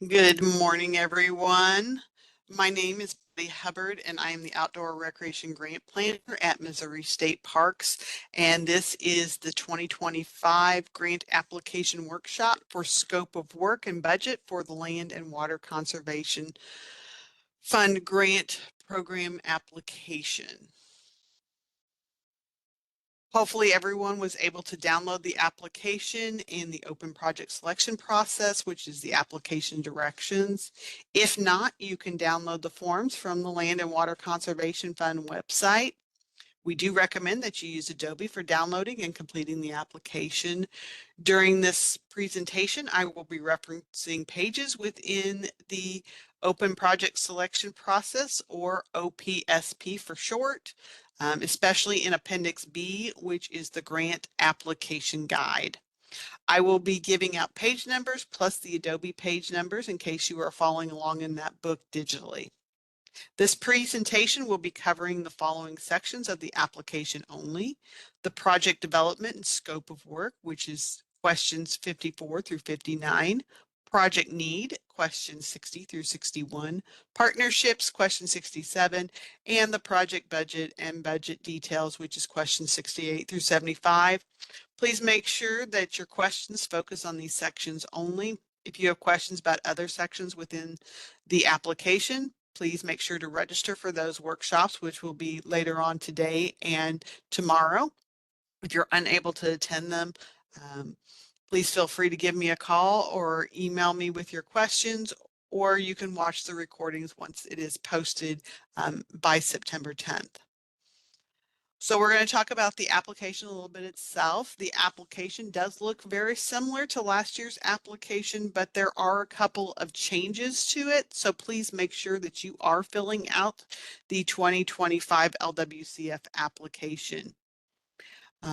Good morning, everyone. My name is Betty Hubbard, and I am the Outdoor Recreation Grant Planner at Missouri State Parks. And this is the 2025 Grant Application Workshop for Scope of Work and Budget for the Land and Water Conservation Fund Grant Program Application. Hopefully everyone was able to download the application and the open project selection process, which is the application directions. If not, you can download the forms from the Land and Water Conservation Fund website. We do recommend that you use Adobe for downloading and completing the application. During this presentation, I will be referencing pages within the Open Project Selection Process, or OPSP for short, especially in Appendix B, which is the Grant Application Guide. I will be giving out page numbers plus the Adobe page numbers in case you are following along in that book digitally. This presentation will be covering the following sections of the application only: the project development and scope of work, which is questions 54 through 59, project need, questions 60 through 61, partnerships, question 67, and the project budget and budget details, which is questions 68 through 75. Please make sure that your questions focus on these sections only. If you have questions about other sections within the application, please make sure to register for those workshops, which will be later on today and tomorrow. If you're unable to attend them, please feel free to give me a call or email me with your questions, or you can watch the recordings once it is posted by September 10th. So we're going to talk about the application a little bit itself. The application does look very similar to last year's application, but there are a couple of changes to it. So please make sure that you are filling out the 2025 LWCF application.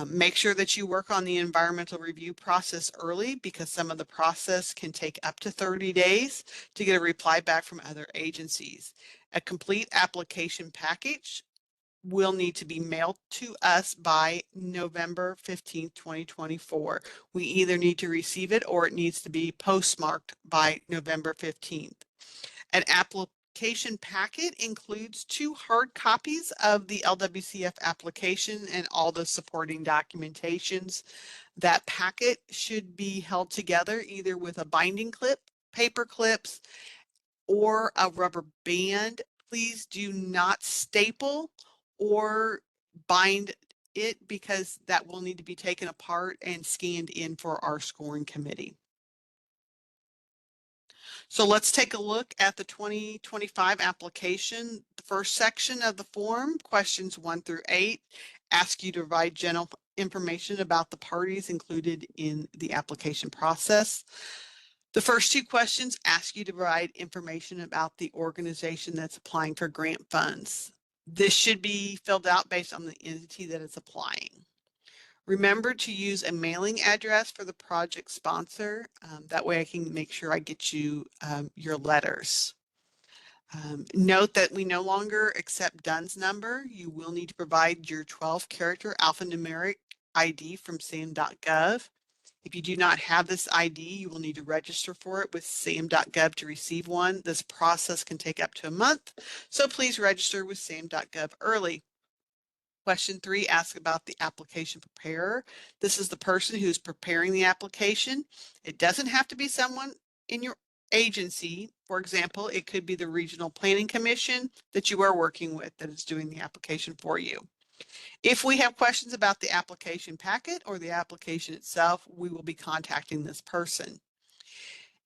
Make sure that you work on the environmental review process early, because some of the process can take up to 30 days to get a reply back from other agencies. A complete application package will need to be mailed to us by November 15th, 2024. We either need to receive it or it needs to be postmarked by November 15th. An application packet includes 2 hard copies of the LWCF application and all the supporting documentations. That packet should be held together either with a binding clip, paper clips, or a rubber band. Please do not staple or bind it, because that will need to be taken apart and scanned in for our scoring committee. So let's take a look at the 2025 application. The first section of the form, questions 1 through 8, ask you to provide general information about the parties included in the application process. The first 2 questions ask you to provide information about the organization that's applying for grant funds. This should be filled out based on the entity that is applying. Remember to use a mailing address for the project sponsor. That way I can make sure I get you your letters. Note that we no longer accept DUNS number. You will need to provide your 12-character alphanumeric ID from sam.gov. If you do not have this ID, you will need to register for it with sam.gov to receive one. This process can take up to a month, so please register with sam.gov early. Question 3 asks about the application preparer. This is the person who's preparing the application. It doesn't have to be someone in your agency. For example, it could be the Regional Planning Commission that you are working with that is doing the application for you. If we have questions about the application packet or the application itself, we will be contacting this person.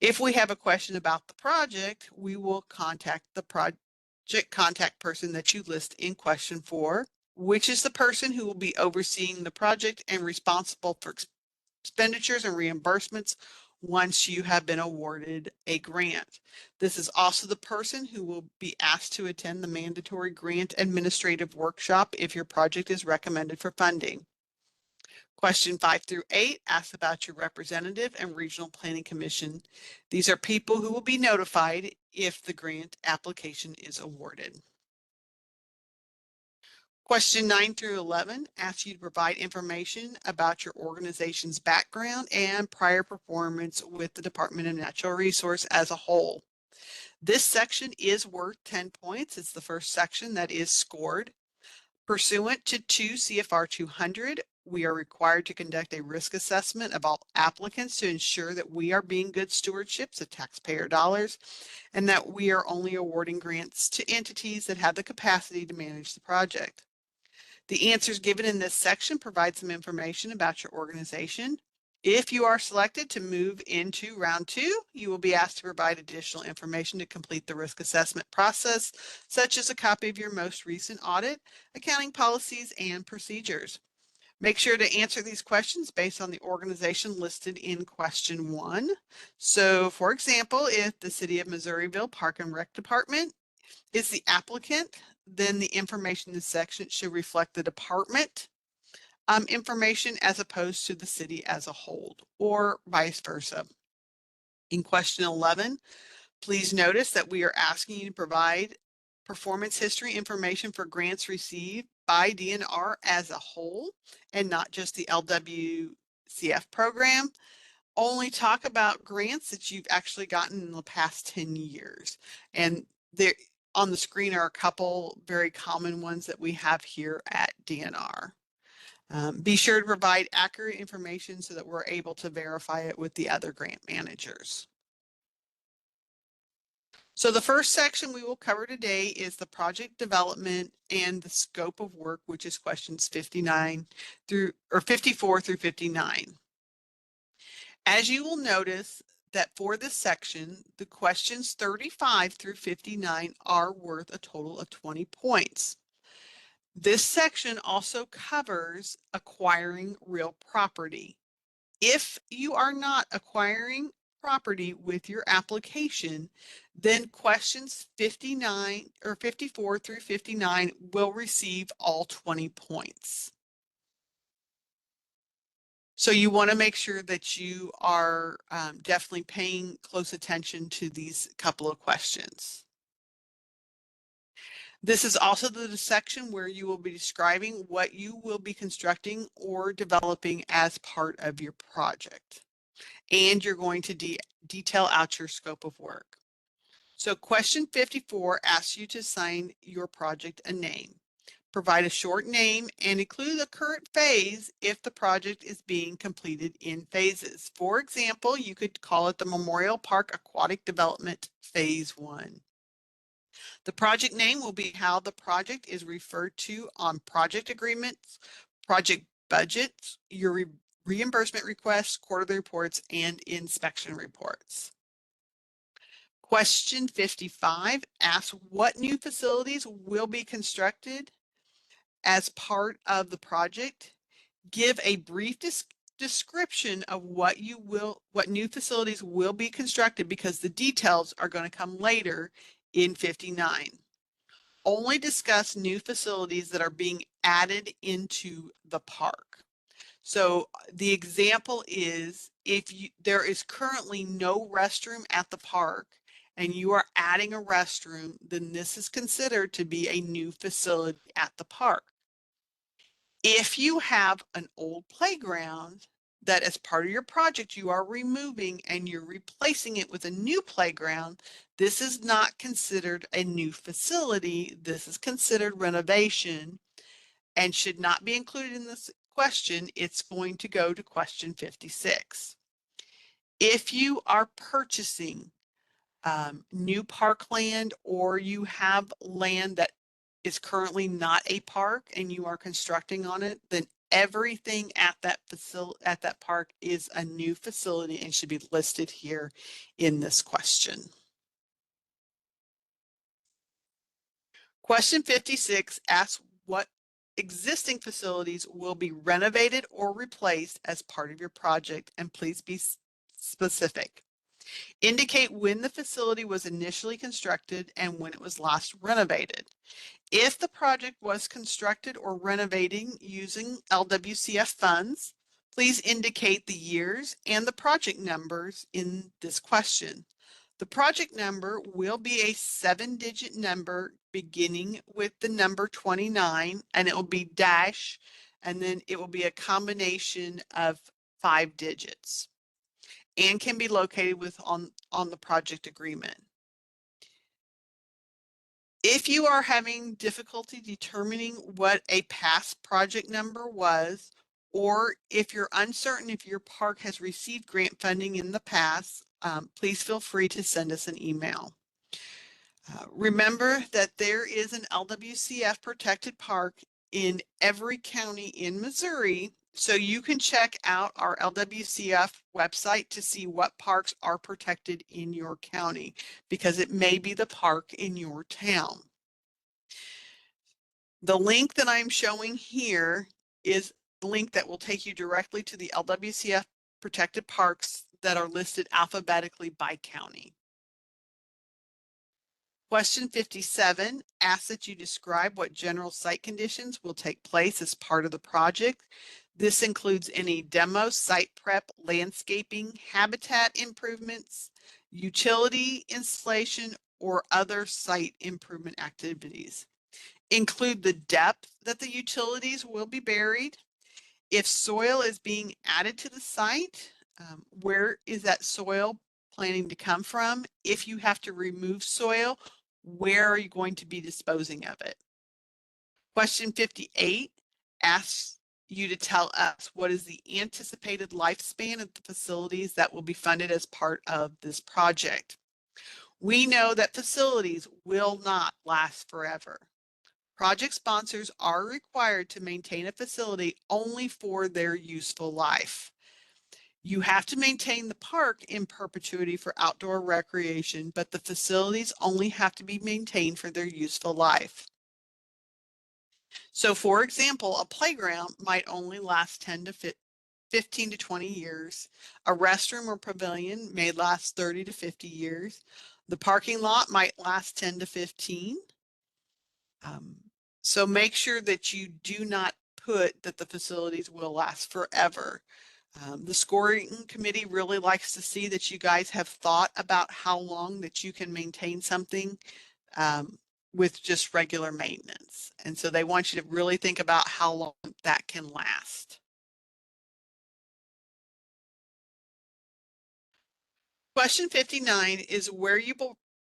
If we have a question about the project, we will contact the project contact person that you list in question 4, which is the person who will be overseeing the project and responsible for expenditures and reimbursements once you have been awarded a grant. This is also the person who will be asked to attend the mandatory grant administrative workshop if your project is recommended for funding. Question 5 through 8 asks about your representative and Regional Planning Commission. These are people who will be notified if the grant application is awarded. Question 9 through 11 asks you to provide information about your organization's background and prior performance with the Department of Natural Resource as a whole. This section is worth 10 points. It's the first section that is scored. Pursuant to 2 CFR 200, we are required to conduct a risk assessment of all applicants to ensure that we are being good stewardships of taxpayer dollars and that we are only awarding grants to entities that have the capacity to manage the project. The answers given in this section provide some information about your organization. If you are selected to move into round 2, you will be asked to provide additional information to complete the risk assessment process, such as a copy of your most recent audit, accounting policies, and procedures. Make sure to answer these questions based on the organization listed in question 1. So, for example, if the City of Missouriville Park and Rec Department is the applicant, then the information in this section should reflect the department information as opposed to the city as a whole, or vice versa. In question 11, please notice that we are asking you to provide performance history information for grants received by DNR as a whole and not just the LWCF program. Only talk about grants that you've actually gotten in the past 10 years. And there on the screen are a couple very common ones that we have here at DNR. Be sure to provide accurate information so that we're able to verify it with the other grant managers. So the first section we will cover today is the project development and the scope of work, which is questions 54 through 59. As you will notice that for this section, the questions 35 through 59 are worth a total of 20 points. This section also covers acquiring real property. If you are not acquiring property with your application, then questions 54 through 59 will receive all 20 points. So you want to make sure that you are definitely paying close attention to these couple of questions. This is also the section where you will be describing what you will be constructing or developing as part of your project. And you're going to detail out your scope of work. So question 54 asks you to assign your project a name. Provide a short name and include the current phase if the project is being completed in phases. For example, you could call it the Memorial Park Aquatic Development Phase 1. The project name will be how the project is referred to on project agreements, project budgets, your reimbursement requests, quarterly reports, and inspection reports. Question 55 asks what new facilities will be constructed as part of the project. Give a brief description of what new facilities will be constructed because the details are going to come later in 59. Only discuss new facilities that are being added into the park. So the example is if there is currently no restroom at the park and you are adding a restroom, then this is considered to be a new facility at the park. If you have an old playground that as part of your project you are removing and you're replacing it with a new playground, this is not considered a new facility. This is considered renovation and should not be included in this question. It's going to go to question 56. If you are purchasing new parkland or you have land that is currently not a park and you are constructing on it, then everything at that park is a new facility and should be listed here in this question. Question 56 asks what existing facilities will be renovated or replaced as part of your project, and please be specific. Indicate when the facility was initially constructed and when it was last renovated. If the project was constructed or renovating using LWCF funds, please indicate the years and the project numbers in this question. The project number will be a 7-digit number beginning with the number 29, and it will be dash, and then it will be a combination of 5 digits and can be located on the project agreement. If you are having difficulty determining what a past project number was, or if you're uncertain if your park has received grant funding in the past, please feel free to send us an email. Remember that there is an LWCF protected park in every county in Missouri, so you can check out our LWCF website to see what parks are protected in your county, because it may be the park in your town. The link that I'm showing here is the link that will take you directly to the LWCF protected parks that are listed alphabetically by county. Question 57 asks that you describe what general site conditions will take place as part of the project. This includes any demo, site prep, landscaping, habitat improvements, utility installation, or other site improvement activities. Include the depth that the utilities will be buried. If soil is being added to the site, where is that soil planning to come from? If you have to remove soil, where are you going to be disposing of it? Question 58 asks you to tell us what is the anticipated lifespan of the facilities that will be funded as part of this project. We know that facilities will not last forever. Project sponsors are required to maintain a facility only for their useful life. You have to maintain the park in perpetuity for outdoor recreation, but the facilities only have to be maintained for their useful life. So for example, a playground might only last 15 to 20 years. A restroom or pavilion may last 30 to 50 years. The parking lot might last 10 to 15. So make sure that you do not put that the facilities will last forever. The scoring committee really likes to see that you guys have thought about how long that you can maintain something with just regular maintenance. And so they want you to really think about how long that can last. Question 59 is where you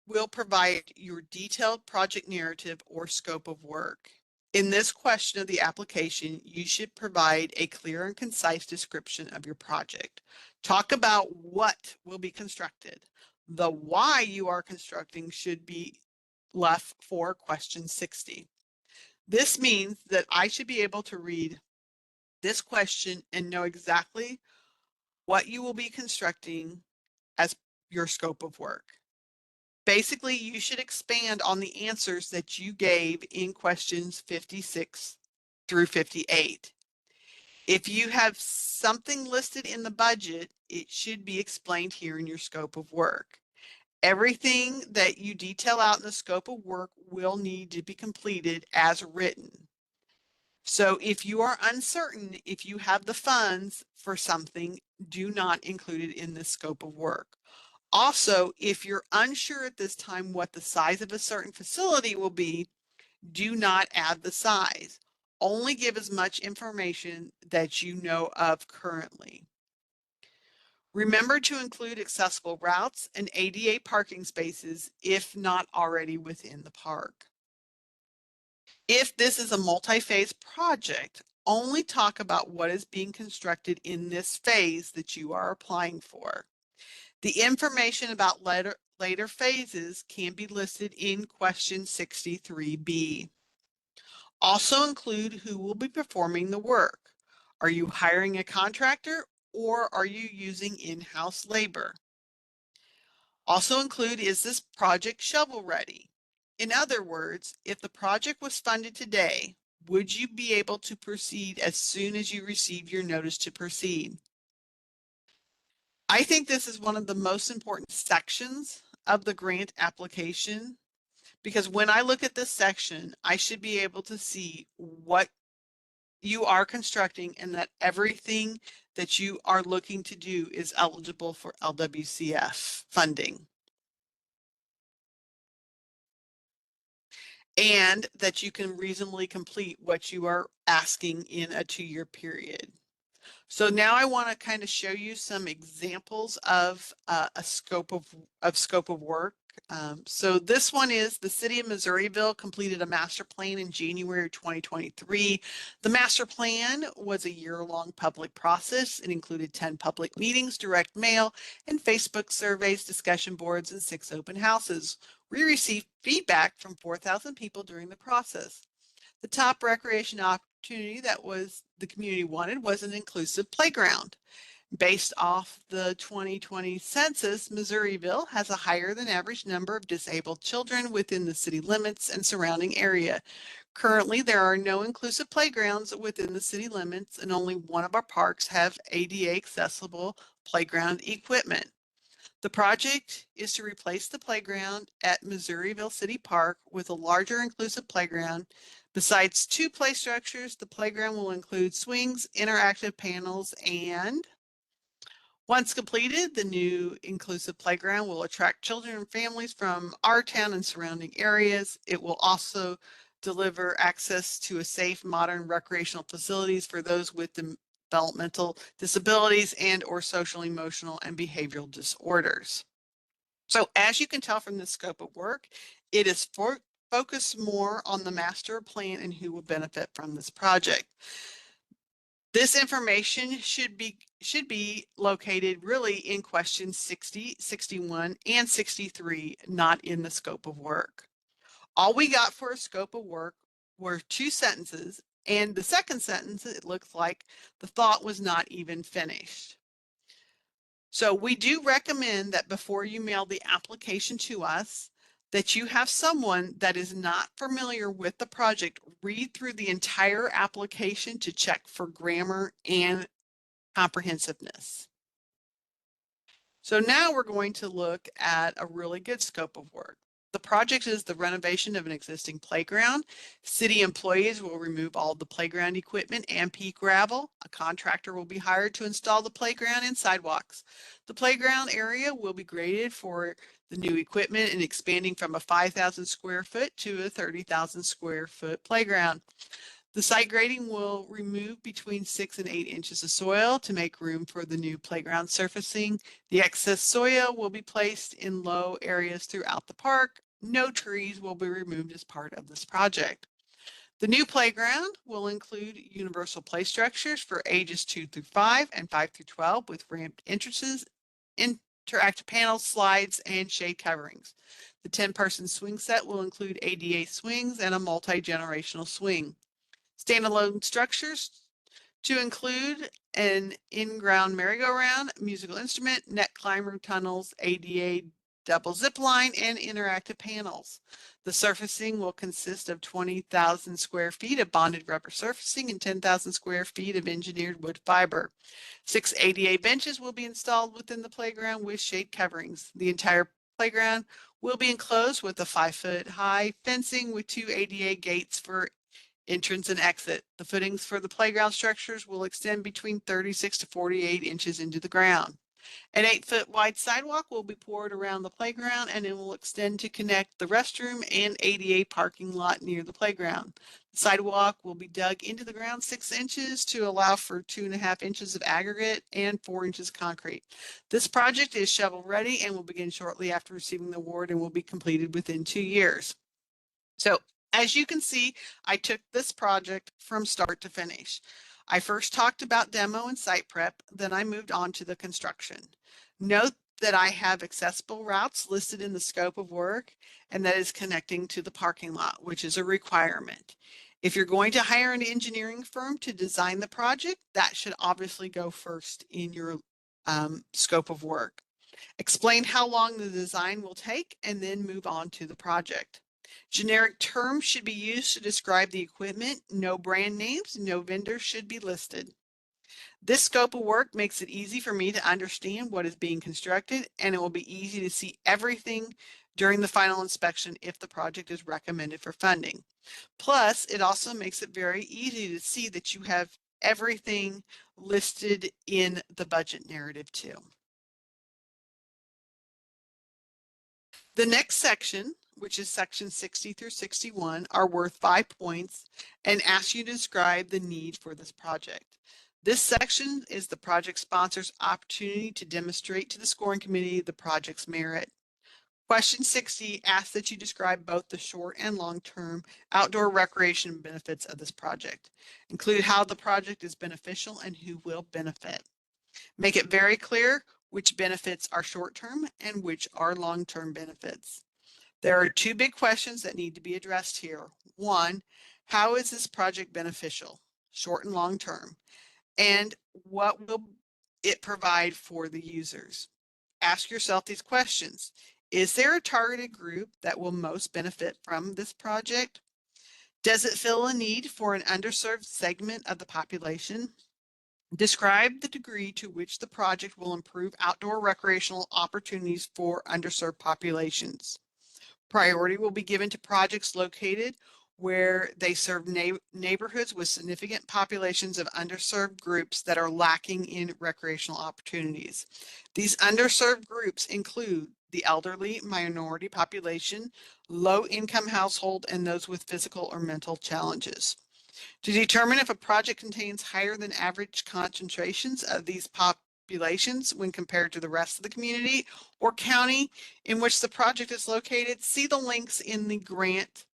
will provide your detailed project narrative or scope of work. In this question of the application, you should provide a clear and concise description of your project. Talk about what will be constructed. The why you are constructing should be left for question 60. This means that I should be able to read this question and know exactly what you will be constructing as your scope of work. Basically, you should expand on the answers that you gave in questions 56 through 58. If you have something listed in the budget, it should be explained here in your scope of work. Everything that you detail out in the scope of work will need to be completed as written. So if you are uncertain if you have the funds for something, do not include it in the scope of work. Also, if you're unsure at this time what the size of a certain facility will be, do not add the size. Only give as much information that you know of currently. Remember to include accessible routes and ADA parking spaces if not already within the park. If this is a multi-phase project, only talk about what is being constructed in this phase that you are applying for. The information about later phases can be listed in question 63B. Also include who will be performing the work. Are you hiring a contractor or are you using in-house labor? Also include, is this project shovel ready? In other words, if the project was funded today, would you be able to proceed as soon as you receive your notice to proceed? I think this is one of the most important sections of the grant application, because when I look at this section, I should be able to see what you are constructing and that everything that you are looking to do is eligible for LWCF funding. and that you can reasonably complete what you are asking in a 2-year period. So now I want to kind of show you some examples of a scope of work. So this one is the City of Missouriville completed a master plan in January 2023. The master plan was a year-long public process. It included 10 public meetings, direct mail, and Facebook surveys, discussion boards, and 6 open houses. We received feedback from 4,000 people during the process. The top recreation opportunity that the community wanted was an inclusive playground. Based off the 2020 census, Missouriville has a higher than average number of disabled children within the city limits and surrounding area. Currently, there are no inclusive playgrounds within the city limits, and only one of our parks have ADA accessible playground equipment. The project is to replace the playground at Missouriville City Park with a larger inclusive playground. Besides 2 play structures, the playground will include swings, interactive panels, and once completed, the new inclusive playground will attract children and families from our town and surrounding areas. It will also deliver access to a safe, modern recreational facilities for those with developmental disabilities and or social, emotional, and behavioral disorders. So as you can tell from the scope of work, it is focused more on the master plan and who will benefit from this project. This information should be located really in questions 60, 61, and 63, not in the scope of work. All we got for a scope of work were 2 sentences, and the second sentence, it looks like the thought was not even finished. So we do recommend that before you mail the application to us, that you have someone that is not familiar with the project read through the entire application to check for grammar and comprehensiveness. So now we're going to look at a really good scope of work. The project is the renovation of an existing playground. City employees will remove all the playground equipment and peak gravel. A contractor will be hired to install the playground and sidewalks. The playground area will be graded for the new equipment and expanding from a 5,000 square foot to a 30,000 square foot playground. The site grading will remove between 6 and 8 inches of soil to make room for the new playground surfacing. The excess soil will be placed in low areas throughout the park. No trees will be removed as part of this project. The new playground will include universal play structures for ages 2 through 5 and 5 through 12 with ramped entrances, interactive panels, slides, and shade coverings. The 10-person swing set will include ADA swings and a multi-generational swing. Standalone structures to include an in-ground merry-go-round, musical instrument, net climber tunnels, ADA double zip line, and interactive panels. The surfacing will consist of 20,000 square feet of bonded rubber surfacing and 10,000 square feet of engineered wood fiber. 6 ADA benches will be installed within the playground with shade coverings. The entire playground will be enclosed with a 5-foot-high fencing with 2 ADA gates for entrance and exit. The footings for the playground structures will extend between 36 to 48 inches into the ground. An 8-foot wide sidewalk will be poured around the playground and it will extend to connect the restroom and ADA parking lot near the playground. The sidewalk will be dug into the ground 6 inches to allow for 2.5 inches of aggregate and 4 inches of concrete. This project is shovel ready and will begin shortly after receiving the award and will be completed within 2 years. So as you can see, I took this project from start to finish. I first talked about demo and site prep, then I moved on to the construction. Note that I have accessible routes listed in the scope of work, and that is connecting to the parking lot, which is a requirement. If you're going to hire an engineering firm to design the project, that should obviously go first in your scope of work. Explain how long the design will take, and then move on to the project. Generic terms should be used to describe the equipment. No brand names, no vendors should be listed. This scope of work makes it easy for me to understand what is being constructed, and it will be easy to see everything during the final inspection if the project is recommended for funding. Plus, it also makes it very easy to see that you have everything listed in the budget narrative too. The next section which is section 60 through 61, are worth 5 points and ask you to describe the need for this project. This section is the project sponsor's opportunity to demonstrate to the scoring committee the project's merit. Question 60 asks that you describe both the short and long-term outdoor recreation benefits of this project. Include how the project is beneficial and who will benefit. Make it very clear which benefits are short-term and which are long-term benefits. There are two big questions that need to be addressed here. One, how is this project beneficial, short and long term? And what will it provide for the users? Ask yourself these questions. Is there a targeted group that will most benefit from this project? Does it fill a need for an underserved segment of the population? Describe the degree to which the project will improve outdoor recreational opportunities for underserved populations. Priority will be given to projects located where they serve neighborhoods with significant populations of underserved groups that are lacking in recreational opportunities. These underserved groups include the elderly, minority population, low-income household, and those with physical or mental challenges. To determine if a project contains higher than average concentrations of these populations when compared to the rest of the community or county in which the project is located, see the links in the grant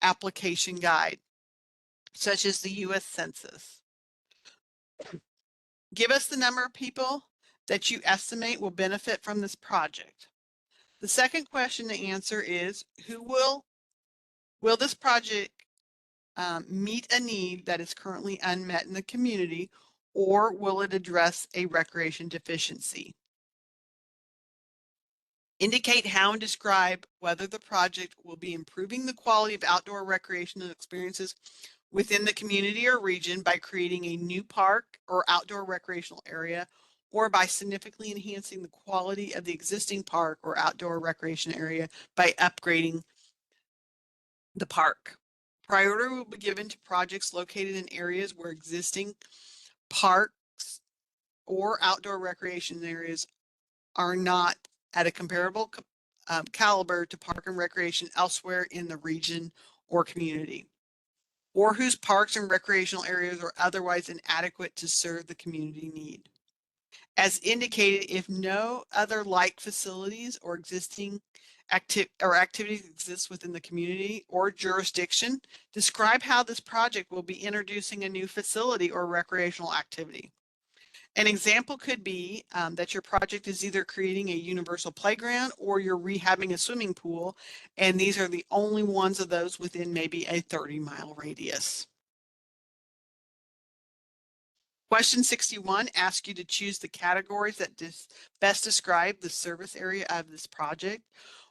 application guide, such as the U.S. Census. Give us the number of people that you estimate will benefit from this project. The second question to answer is, will this project meet a need that is currently unmet in the community, or will it address a recreation deficiency? Indicate how and describe whether the project will be improving the quality of outdoor recreational experiences within the community or region by creating a new park or outdoor recreational area, or by significantly enhancing the quality of the existing park or outdoor recreation area by upgrading the park. Priority will be given to projects located in areas where existing parks or outdoor recreation areas are not at a comparable caliber to park and recreation elsewhere in the region or community, or whose parks and recreational areas are otherwise inadequate to serve the community need. As indicated, if no other like facilities or existing activities exist within the community or jurisdiction, describe how this project will be introducing a new facility or recreational activity. An example could be that your project is either creating a universal playground or you're rehabbing a swimming pool, and these are the only ones of those within maybe a 30-mile radius. Question 61 asks you to choose the categories that best describe the service area of this project,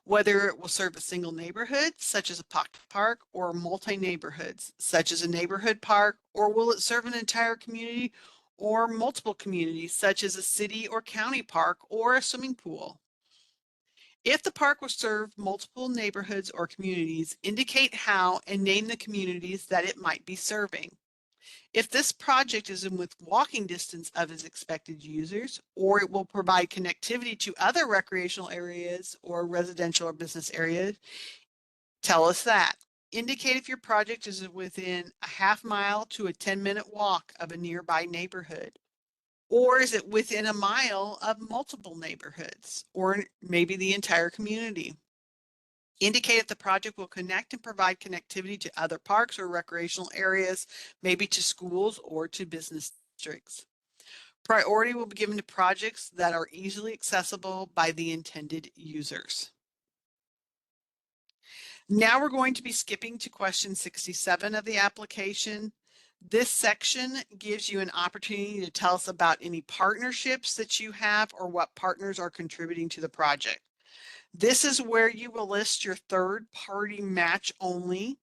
whether it will serve a single neighborhood, such as a pocket park, or multi-neighborhoods, such as a neighborhood park, or will it serve an entire community or multiple communities, such as a city or county park or a swimming pool. If the park will serve multiple neighborhoods or communities, indicate how and name the communities that it might be serving. If this project is in within walking distance of its expected users, or it will provide connectivity to other recreational areas or residential or business areas, tell us that. Indicate if your project is within a half-mile to a 10-minute walk of a nearby neighborhood, or is it within a mile of multiple neighborhoods, or maybe the entire community. Indicate if the project will connect and provide connectivity to other parks or recreational areas, maybe to schools or to business districts. Priority will be given to projects that are easily accessible by the intended users. Now we're going to be skipping to question 67 of the application. This section gives you an opportunity to tell us about any partnerships that you have or what partners are contributing to the project. This is where you will list your third-party match only,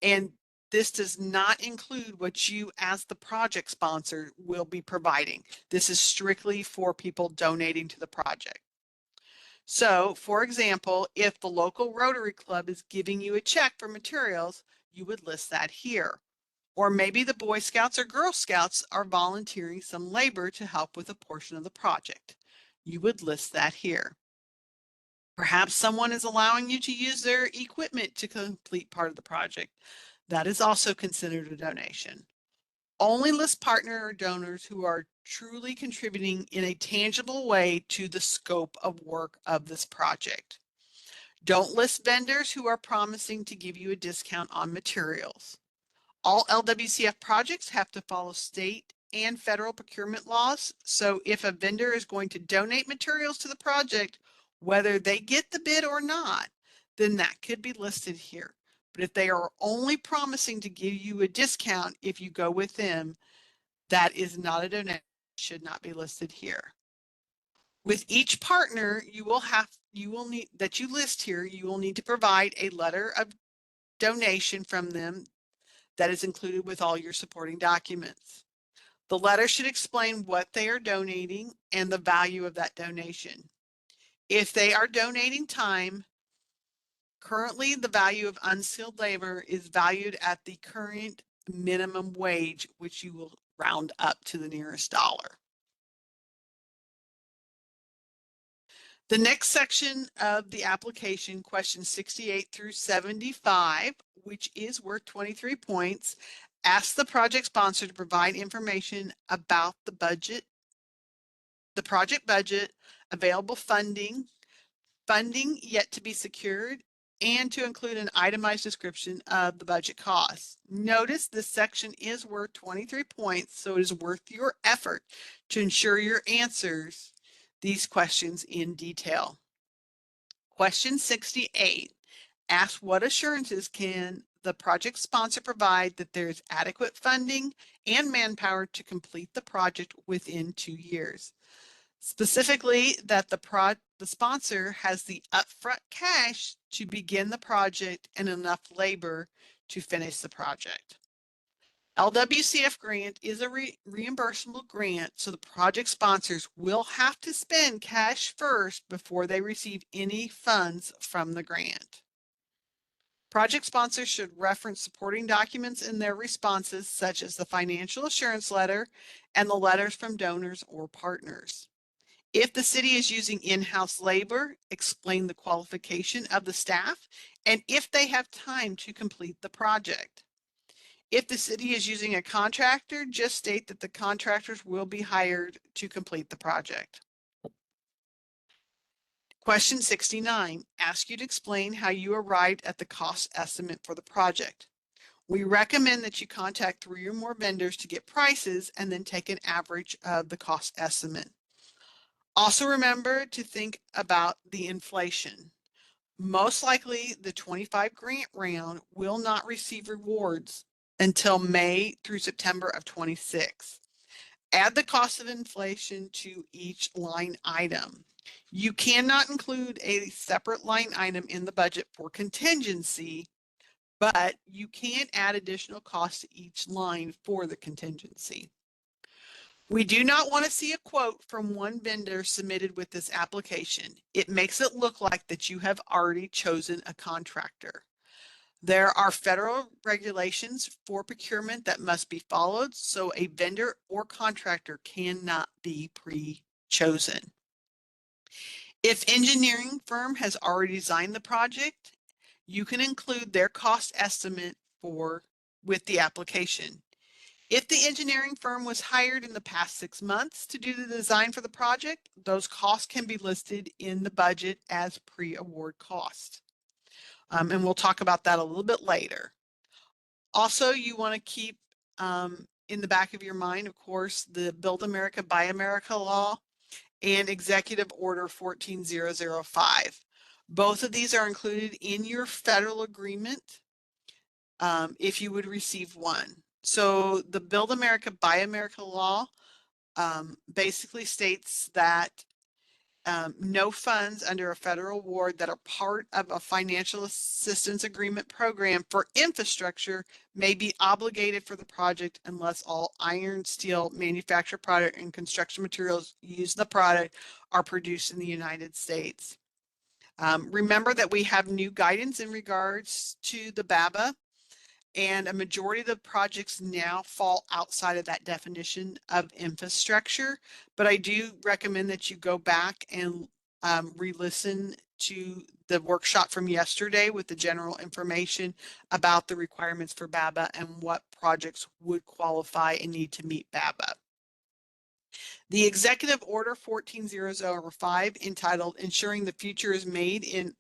and this does not include what you as the project sponsor will be providing. This is strictly for people donating to the project. So, for example, if the local Rotary Club is giving you a check for materials, you would list that here. Or maybe the Boy Scouts or Girl Scouts are volunteering some labor to help with a portion of the project. You would list that here. Perhaps someone is allowing you to use their equipment to complete part of the project. That is also considered a donation. Only list partner or donors who are truly contributing in a tangible way to the scope of work of this project. Don't list vendors who are promising to give you a discount on materials. All LWCF projects have to follow state and federal procurement laws. So if a vendor is going to donate materials to the project, whether they get the bid or not, then that could be listed here. But if they are only promising to give you a discount if you go with them, that is not a donation, should not be listed here. With each partner, you will need that you list here, you will need to provide a letter of donation from them that is included with all your supporting documents. The letter should explain what they are donating and the value of that donation. If they are donating time, currently the value of unskilled labor is valued at the current minimum wage, which you will round up to the nearest dollar. The next section of the application, questions 68 through 75, which is worth 23 points, asks the project sponsor to provide information about the budget, the project budget, available funding, funding yet to be secured, and to include an itemized description of the budget costs. Notice this section is worth 23 points, so it is worth your effort to ensure your answers these questions in detail. Question 68 asks what assurances can the project sponsor provide that there is adequate funding and manpower to complete the project within 2 years. Specifically, that the sponsor has the upfront cash to begin the project and enough labor to finish the project. LWCF grant is a reimbursable grant, so the project sponsors will have to spend cash first before they receive any funds from the grant. Project sponsors should reference supporting documents in their responses, such as the financial assurance letter and the letters from donors or partners. If the city is using in-house labor, explain the qualification of the staff and if they have time to complete the project. If the city is using a contractor, just state that the contractors will be hired to complete the project. Question 69 asks you to explain how you arrived at the cost estimate for the project. We recommend that you contact 3 or more vendors to get prices and then take an average of the cost estimate. Also remember to think about the inflation. Most likely the 25 grant round will not receive rewards until May through September of 26. Add the cost of inflation to each line item. You cannot include a separate line item in the budget for contingency, but you can add additional costs to each line for the contingency. We do not want to see a quote from one vendor submitted with this application. It makes it look like that you have already chosen a contractor. There are federal regulations for procurement that must be followed, so a vendor or contractor cannot be pre-chosen. If engineering firm has already designed the project, you can include their cost estimate with the application. If the engineering firm was hired in the past 6 months to do the design for the project, those costs can be listed in the budget as pre-award cost. And we'll talk about that a little bit later. Also, you want to keep in the back of your mind, of course, the Build America, Buy America law and Executive Order 14005. Both of these are included in your federal agreement if you would receive one. So the Build America, Buy America law basically states that no funds under a federal award that are part of a financial assistance agreement program for infrastructure may be obligated for the project unless all iron, steel, manufactured product, and construction materials used in the product are produced in the United States. Remember that we have new guidance in regards to the BABA, and a majority of the projects now fall outside of that definition of infrastructure. But I do recommend that you go back and re-listen to the workshop from yesterday with the general information about the requirements for BABA and what projects would qualify and need to meet BABA. The Executive Order 14005, entitled Ensuring the Future is Made in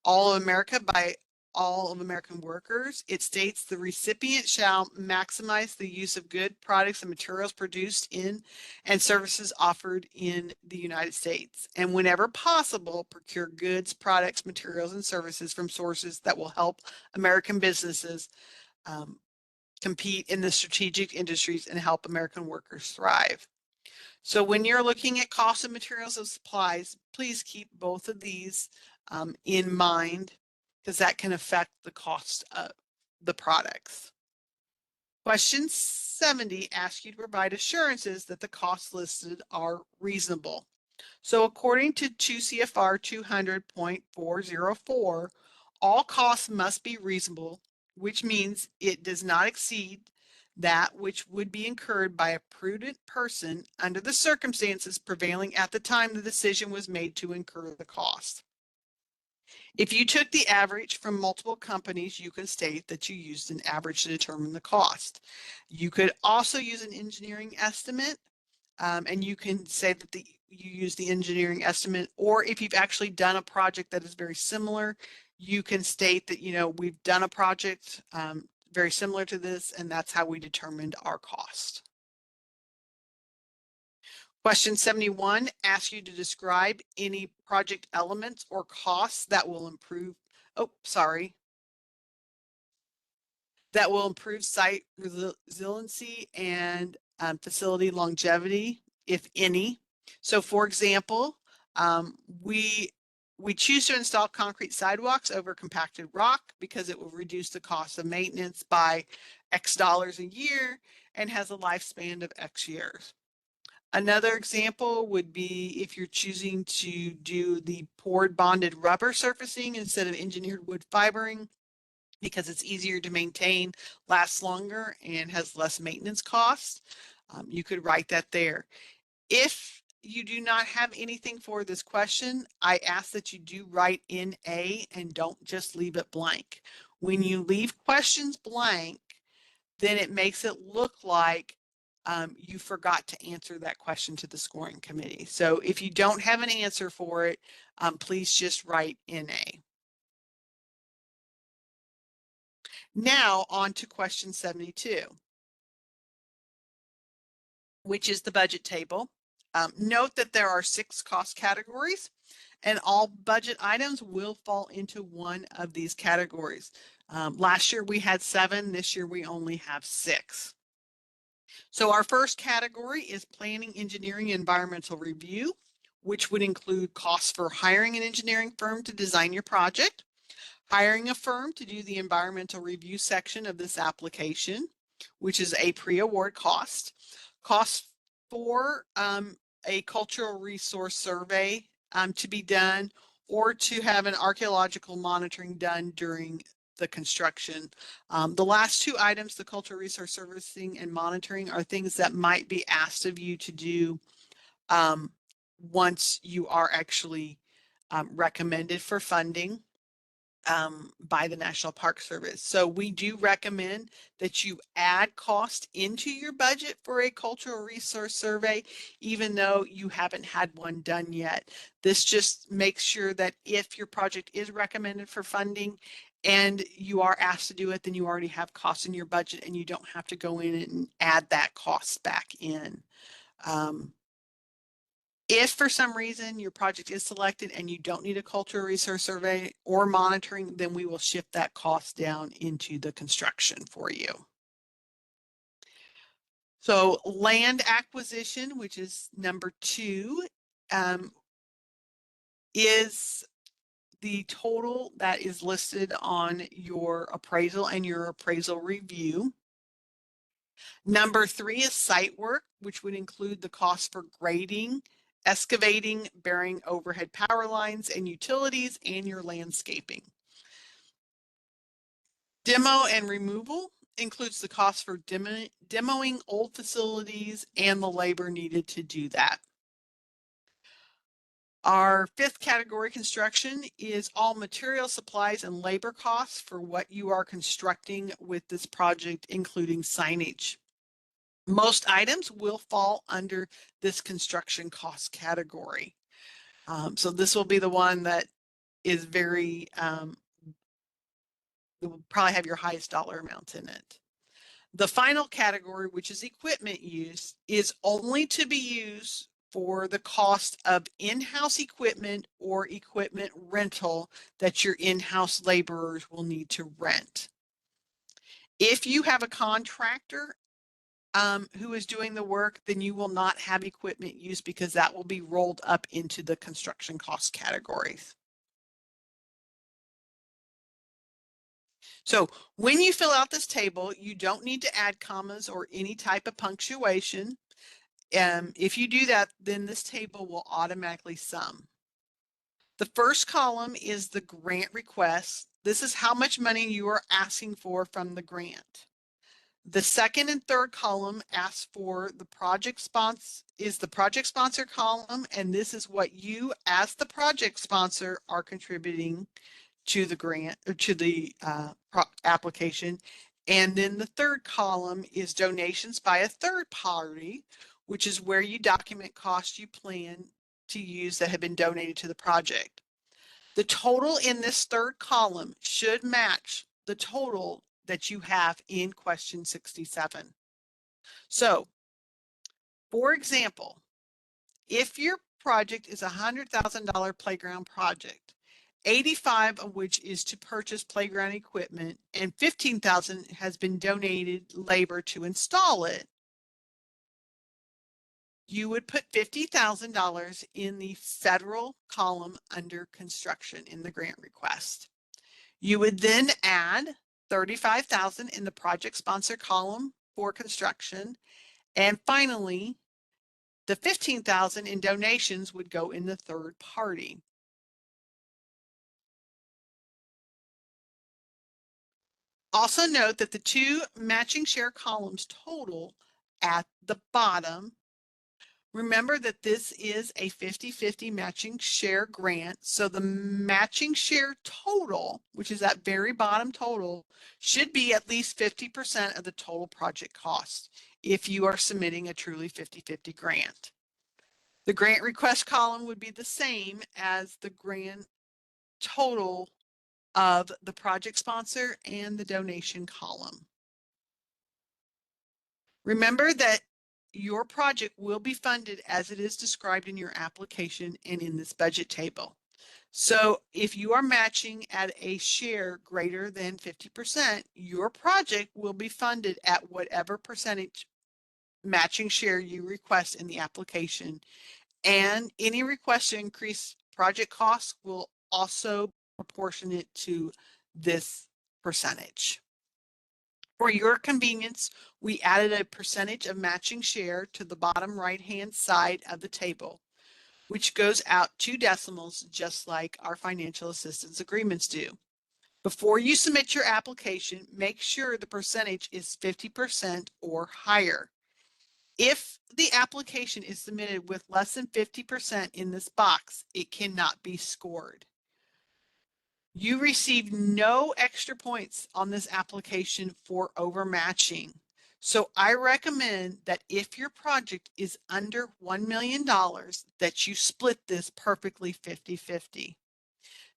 All of America by All of American Workers, it states the recipient shall maximize the use of good products and materials produced in and services offered in the United States, and whenever possible, procure goods, products, materials, and services from sources that will help American businesses compete in the strategic industries and help American workers thrive. So when you're looking at cost of materials and supplies, please keep both of these in mind, because that can affect the cost of the products. Question 70 asks you to provide assurances that the costs listed are reasonable. So according to 2 CFR 200.404, all costs must be reasonable, which means it does not exceed that which would be incurred by a prudent person under the circumstances prevailing at the time the decision was made to incur the cost. If you took the average from multiple companies, you can state that you used an average to determine the cost. You could also use an engineering estimate, and you can say that you use the engineering estimate, or if you've actually done a project that is very similar, you can state that, we've done a project very similar to this, and that's how we determined our cost. Question 71 asks you to describe any project elements or costs that will improve, that will improve site resiliency and facility longevity, if any. So for example, we choose to install concrete sidewalks over compacted rock because it will reduce the cost of maintenance by X dollars a year and has a lifespan of X years. Another example would be if you're choosing to do the poured bonded rubber surfacing instead of engineered wood fibering, because it's easier to maintain, lasts longer, and has less maintenance costs. You could write that there. If you do not have anything for this question, I ask that you do write in A and don't just leave it blank. When you leave questions blank, then it makes it look like you forgot to answer that question to the scoring committee. So if you don't have an answer for it, please just write in A. Now on to question 72, which is the budget table. Note that there are 6 cost categories, and all budget items will fall into one of these categories. Last year we had 7, this year we only have 6. So our first category is planning, engineering, environmental review, which would include costs for hiring an engineering firm to design your project, hiring a firm to do the environmental review section of this application, which is a pre-award cost, costs for a cultural resource survey to be done, or to have an archaeological monitoring done during the construction. The last 2 items, the cultural resource servicing and monitoring, are things that might be asked of you to do once you are actually recommended for funding by the National Park Service. So we do recommend that you add cost into your budget for a cultural resource survey, even though you haven't had one done yet. This just makes sure that if your project is recommended for funding and you are asked to do it, then you already have costs in your budget and you don't have to go in and add that cost back in. If for some reason your project is selected and you don't need a cultural resource survey or monitoring, then we will shift that cost down into the construction for you. So land acquisition, which is number 2, is the total that is listed on your appraisal and your appraisal review. Number 3 is site work, which would include the cost for grading, excavating, burying overhead power lines and utilities, and your landscaping. Demo and removal includes the cost for demoing old facilities and the labor needed to do that. Our fifth category, construction, is all material, supplies, and labor costs for what you are constructing with this project, including signage. Most items will fall under this construction cost category. So this will be the one that is very, will probably have your highest dollar amount in it. The final category, which is equipment use, is only to be used for the cost of in-house equipment or equipment rental that your in-house laborers will need to rent. If you have a contractor who is doing the work, then you will not have equipment use because that will be rolled up into the construction cost categories. So when you fill out this table, you don't need to add commas or any type of punctuation. If you do that, then this table will automatically sum. The first column is the grant request. This is how much money you are asking for from the grant. The second and third column asks for the project sponsor, is the project sponsor column, and this is what you as the project sponsor are contributing to the grant or to the application. And then the third column is donations by a third party, which is where you document costs you plan to use that have been donated to the project. The total in this third column should match the total that you have in question 67. So, for example, if your project is a $100,000 playground project, 85 of which is to purchase playground equipment and 15,000 has been donated labor to install it, you would put $50,000 in the federal column under construction in the grant request. You would then add 35,000 in the project sponsor column for construction. And finally, the 15,000 in donations would go in the third party. Also note that the two matching share columns total at the bottom. Remember that this is a 50-50 matching share grant. So the matching share total, which is that very bottom total, should be at least 50% of the total project cost if you are submitting a truly 50-50 grant. The grant request column would be the same as the grant total of the project sponsor and the donation column. Remember that your project will be funded as it is described in your application and in this budget table. So if you are matching at a share greater than 50%, your project will be funded at whatever percentage matching share you request in the application. And any request to increase project costs will also proportionate to this percentage. For your convenience, we added a percentage of matching share to the bottom right-hand side of the table, which goes out 2 decimals, just like our financial assistance agreements do. Before you submit your application, make sure the percentage is 50% or higher. If the application is submitted with less than 50% in this box, it cannot be scored. You receive no extra points on this application for overmatching. So I recommend that if your project is under $1 million, that you split this perfectly 50-50.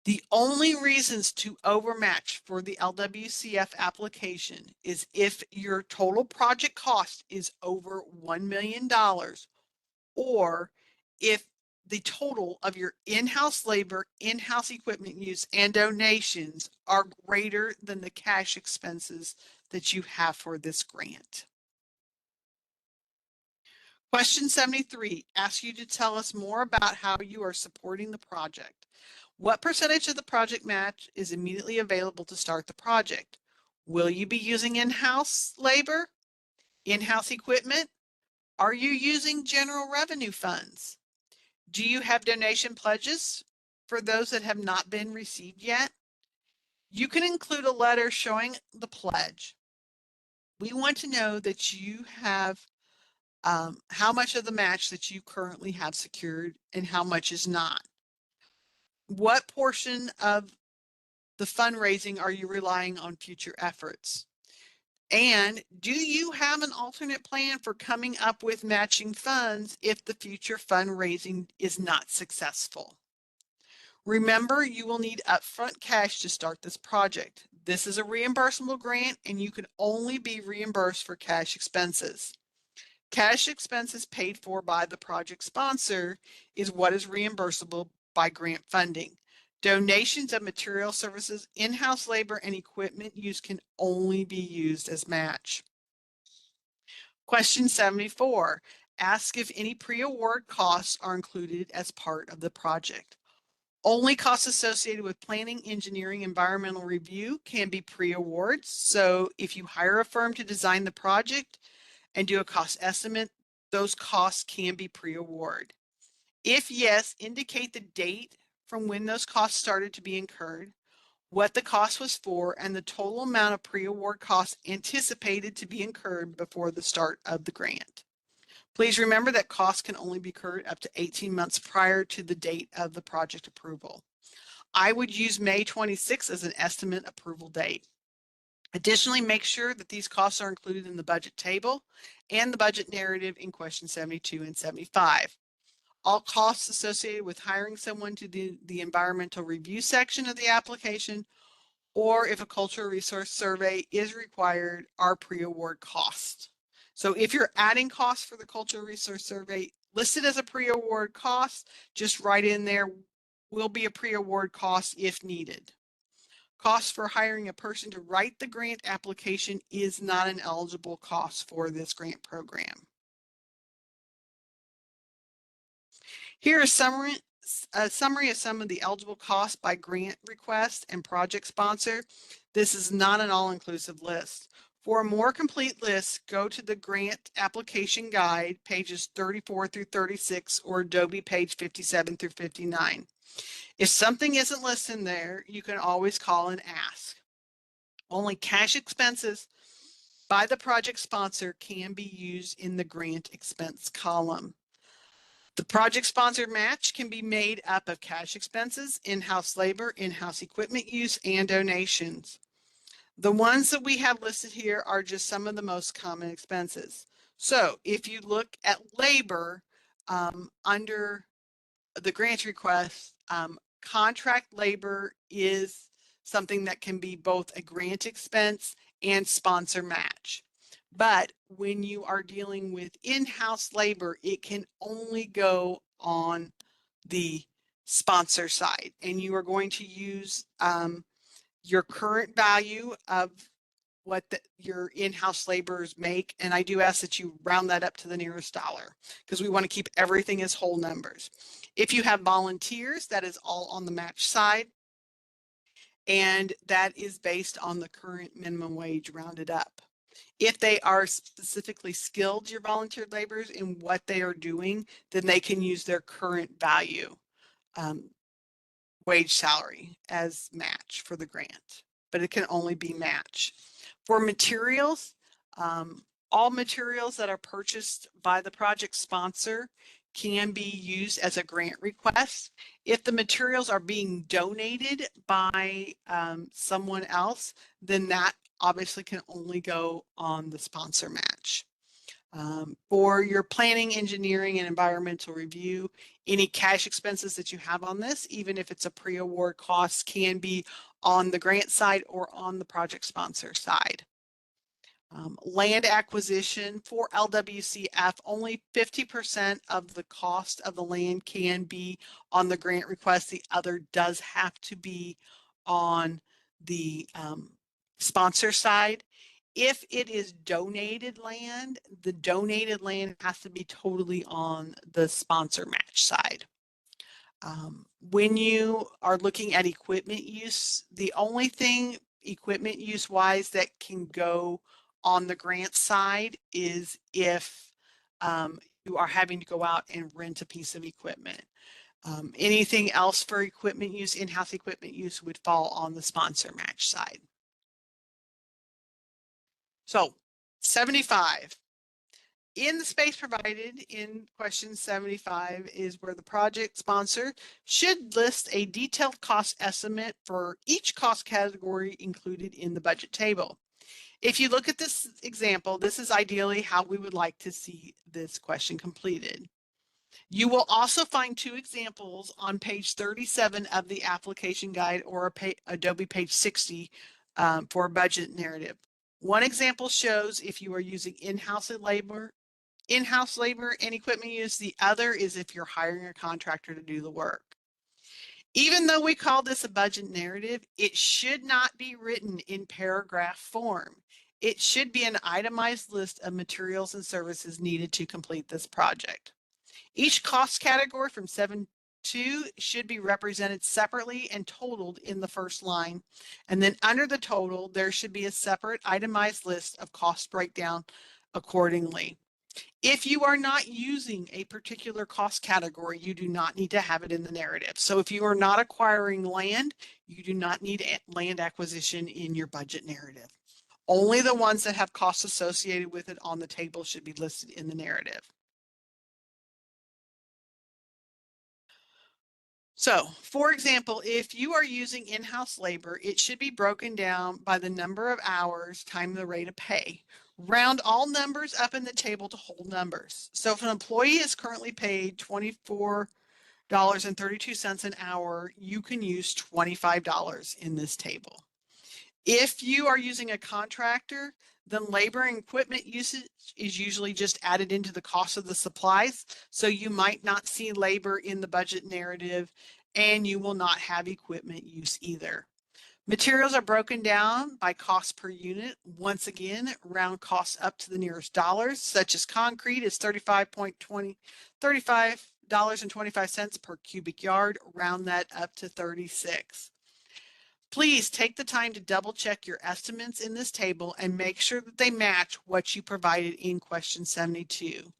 The only reasons to overmatch for the LWCF application is if your total project cost is over $1 million, or if the total of your in-house labor, in-house equipment use, and donations are greater than the cash expenses that you have for this grant. Question 73 asks you to tell us more about how you are supporting the project. What percentage of the project match is immediately available to start the project? Will you be using in-house labor, in-house equipment? Are you using general revenue funds? Do you have donation pledges for those that have not been received yet? You can include a letter showing the pledge. We want to know that you have how much of the match that you currently have secured and how much is not. what portion of the fundraising are you relying on future efforts? And do you have an alternate plan for coming up with matching funds if the future fundraising is not successful? Remember, you will need upfront cash to start this project. This is a reimbursable grant and you can only be reimbursed for cash expenses. Cash expenses paid for by the project sponsor is what is reimbursable by grant funding. Donations of material services, in-house labor, and equipment use can only be used as match. Question 74. Ask if any pre-award costs are included as part of the project. Only costs associated with planning, engineering, environmental review can be pre-awards. So if you hire a firm to design the project and do a cost estimate, those costs can be pre-award. If yes, indicate the date from when those costs started to be incurred, what the cost was for, and the total amount of pre-award costs anticipated to be incurred before the start of the grant. Please remember that costs can only be incurred up to 18 months prior to the date of the project approval. I would use May 26 as an estimate approval date. Additionally, make sure that these costs are included in the budget table and the budget narrative in question 72 and 75. All costs associated with hiring someone to do the environmental review section of the application, or if a cultural resource survey is required, are pre-award costs. So if you're adding costs for the cultural resource survey listed as a pre-award cost, just write in there will be a pre-award cost if needed. Cost for hiring a person to write the grant application is not an eligible cost for this grant program. Here is a summary of some of the eligible costs by grant request and project sponsor. This is not an all-inclusive list. For a more complete list, go to the grant application guide, pages 34 through 36, or Adobe page 57 through 59. If something isn't listed there, you can always call and ask. Only cash expenses by the project sponsor can be used in the grant expense column. The project sponsor match can be made up of cash expenses, in-house labor, in-house equipment use, and donations. The ones that we have listed here are just some of the most common expenses. So if you look at labor under the grant request, contract labor is something that can be both a grant expense and sponsor match. But when you are dealing with in-house labor, it can only go on the sponsor side, and you are going to use your current value of what your in-house laborers make. And I do ask that you round that up to the nearest dollar because we want to keep everything as whole numbers. If you have volunteers, that is all on the match side. And that is based on the current minimum wage rounded up. If they are specifically skilled, your volunteer laborers, in what they are doing, then they can use their current value wage salary as match for the grant, but it can only be match. For materials, all materials that are purchased by the project sponsor can be used as a grant request. If the materials are being donated by someone else, then that obviously can only go on the sponsor match. For your planning, engineering, and environmental review, any cash expenses that you have on this, even if it's a pre-award cost, can be on the grant side or on the project sponsor side. Land acquisition for LWCF, only 50% of the cost of the land can be on the grant request. The other does have to be on the sponsor side. If it is donated land, the donated land has to be totally on the sponsor match side. When you are looking at equipment use, the only thing equipment use wise that can go on the grant side is if you are having to go out and rent a piece of equipment. Anything else for equipment use, in-house equipment use, would fall on the sponsor match side. So 75, In the space provided in question 75 is where the project sponsor should list a detailed cost estimate for each cost category included in the budget table. If you look at this example, this is ideally how we would like to see this question completed. You will also find two examples on page 37 of the application guide or Adobe page 60 for a budget narrative. One example shows if you are using in-house labor and equipment use. The other is if you're hiring a contractor to do the work. Even though we call this a budget narrative, it should not be written in paragraph form. It should be an itemized list of materials and services needed to complete this project. Each cost category from 7.2 should be represented separately and totaled in the first line. And then under the total, there should be a separate itemized list of cost breakdown accordingly. If you are not using a particular cost category, you do not need to have it in the narrative. So if you are not acquiring land, you do not need land acquisition in your budget narrative. Only the ones that have costs associated with it on the table should be listed in the narrative. So, for example, if you are using in-house labor, it should be broken down by the number of hours times the rate of pay. Round all numbers up in the table to whole numbers. So if an employee is currently paid $24.32 an hour, you can use $25 in this table. If you are using a contractor, then labor and equipment usage is usually just added into the cost of the supplies. So you might not see labor in the budget narrative, and you will not have equipment use either. Materials are broken down by cost per unit. Once again, round costs up to the nearest dollars, such as concrete is $35.25 per cubic yard, round that up to 36. Please take the time to double check your estimates in this table and make sure that they match what you provided in question 72.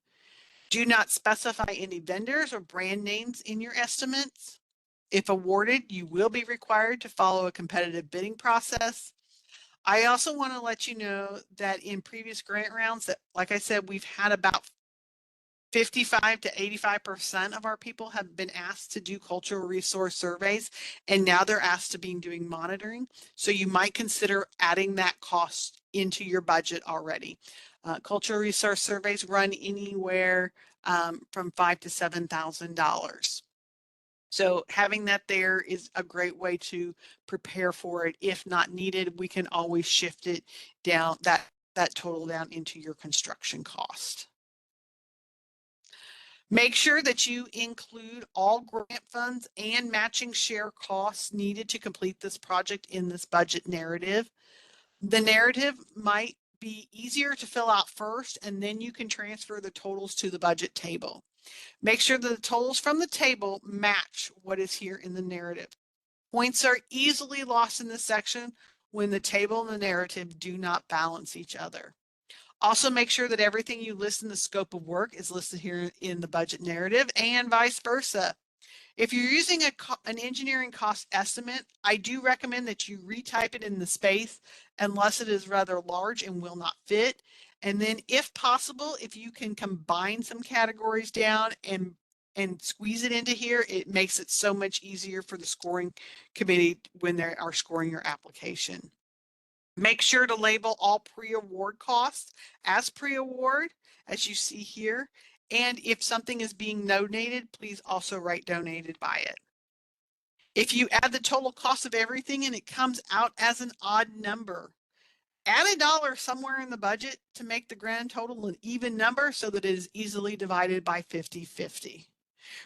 Do not specify any vendors or brand names in your estimates. If awarded, you will be required to follow a competitive bidding process. I also want to let you know that in previous grant rounds that, like I said, we've had about 55 to 85% of our people have been asked to do cultural resource surveys, and now they're asked to be doing monitoring. So you might consider adding that cost into your budget already. Cultural resource surveys run anywhere from $5,000 to $7,000. So having that there is a great way to prepare for it. If not needed, we can always shift it down, that total down into your construction cost. Make sure that you include all grant funds and matching share costs needed to complete this project in this budget narrative. The narrative might be easier to fill out first, and then you can transfer the totals to the budget table. Make sure that the totals from the table match what is here in the narrative. Points are easily lost in this section when the table and the narrative do not balance each other. Also, make sure that everything you list in the scope of work is listed here in the budget narrative and vice versa. If you're using an engineering cost estimate, I do recommend that you retype it in the space unless it is rather large and will not fit. And then if possible, if you can combine some categories down and squeeze it into here, it makes it so much easier for the scoring committee when they are scoring your application. Make sure to label all pre-award costs as pre-award, as you see here. And if something is being donated, please also write donated by it. If you add the total cost of everything and it comes out as an odd number, add $1 somewhere in the budget to make the grand total an even number so that it is easily divided by 50-50.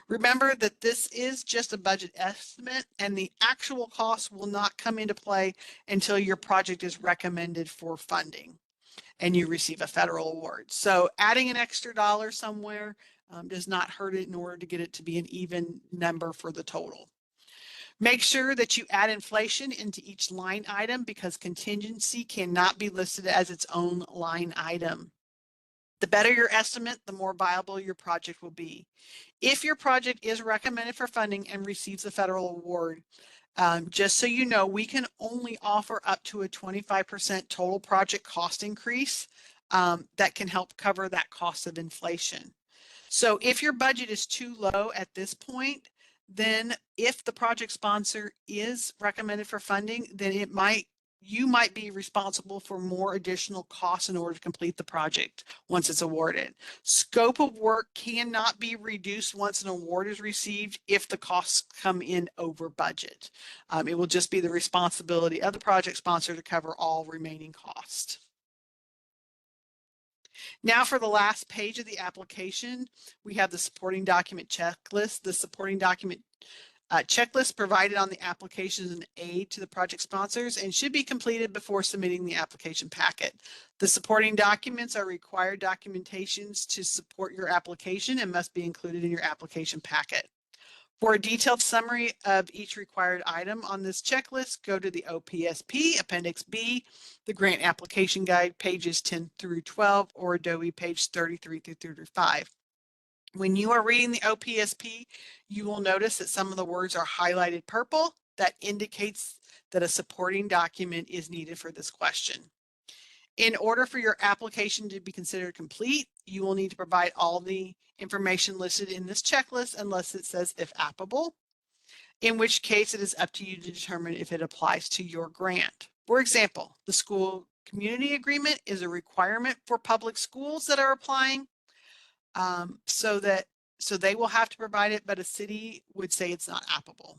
Remember that this is just a budget estimate and the actual cost will not come into play until your project is recommended for funding and you receive a federal award. So adding an extra dollar somewhere does not hurt it in order to get it to be an even number for the total. Make sure that you add inflation into each line item because contingency cannot be listed as its own line item. The better your estimate, the more viable your project will be. If your project is recommended for funding and receives a federal award, just so you know, we can only offer up to a 25% total project cost increase that can help cover that cost of inflation. So if your budget is too low at this point, then if the project sponsor is recommended for funding, then you might be responsible for more additional costs in order to complete the project once it's awarded. Scope of work cannot be reduced once an award is received if the costs come in over budget. It will just be the responsibility of the project sponsor to cover all remaining costs. Now for the last page of the application, we have the supporting document checklist. The supporting document checklist provided on the application is an aid to the project sponsors and should be completed before submitting the application packet. The supporting documents are required documentations to support your application and must be included in your application packet. For a detailed summary of each required item on this checklist, go to the OPSP Appendix B, the Grant Application Guide, pages 10 through 12, or Adobe page 33 through 35. When you are reading the OPSP, you will notice that some of the words are highlighted purple. That indicates that a supporting document is needed for this question. In order for your application to be considered complete, you will need to provide all the information listed in this checklist unless it says if applicable, in which case it is up to you to determine if it applies to your grant. For example, the school community agreement is a requirement for public schools that are applying, so they will have to provide it, but a city would say it's not applicable.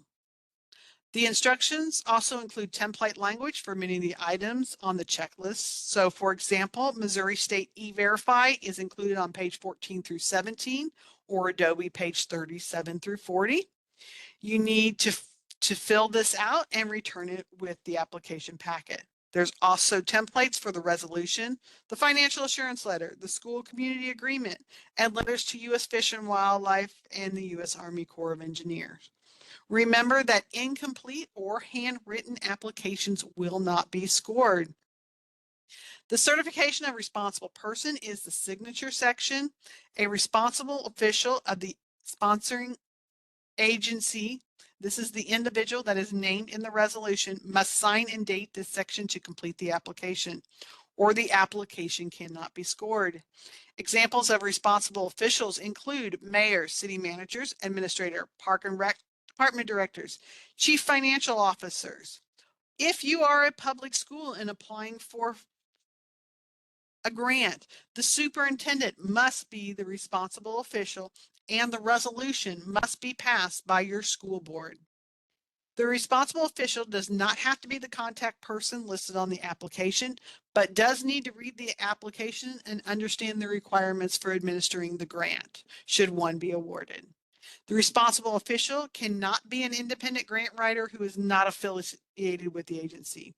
The instructions also include template language for many of the items on the checklist. So for example, Missouri State E-Verify is included on page 14 through 17 or Adobe page 37 through 40. You need to fill this out and return it with the application packet. There's also templates for the resolution, the financial assurance letter, the school community agreement, and letters to U.S. Fish and Wildlife and the U.S. Army Corps of Engineers. Remember that incomplete or handwritten applications will not be scored. The certification of responsible person is the signature section. A responsible official of the sponsoring agency, this is the individual that is named in the resolution, must sign and date this section to complete the application, or the application cannot be scored. Examples of responsible officials include mayors, city managers, administrator, park and rec department directors, chief financial officers. If you are a public school and applying for a grant, the superintendent must be the responsible official and the resolution must be passed by your school board. The responsible official does not have to be the contact person listed on the application, but does need to read the application and understand the requirements for administering the grant, should one be awarded. The responsible official cannot be an independent grant writer who is not affiliated with the agency.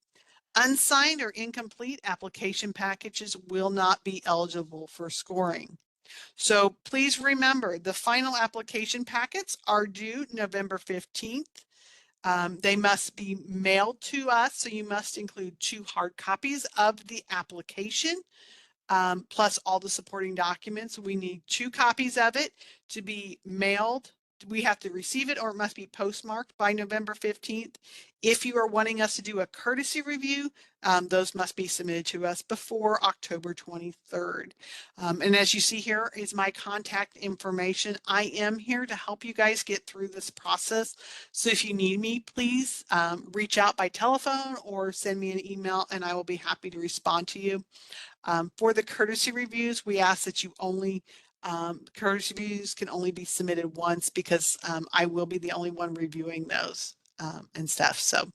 Unsigned or incomplete application packages will not be eligible for scoring. So please remember, the final application packets are due November 15th. They must be mailed to us, so you must include 2 hard copies of the application, plus all the supporting documents. We need 2 copies of it to be mailed. We have to receive it, or it must be postmarked by November 15th. If you are wanting us to do a courtesy review, those must be submitted to us before October 23rd. And as you see here is my contact information. I am here to help you guys get through this process. So if you need me, please reach out by telephone or send me an email and I will be happy to respond to you. For the courtesy reviews, we ask that you only courtesy reviews can only be submitted once because I will be the only one reviewing those and stuff. So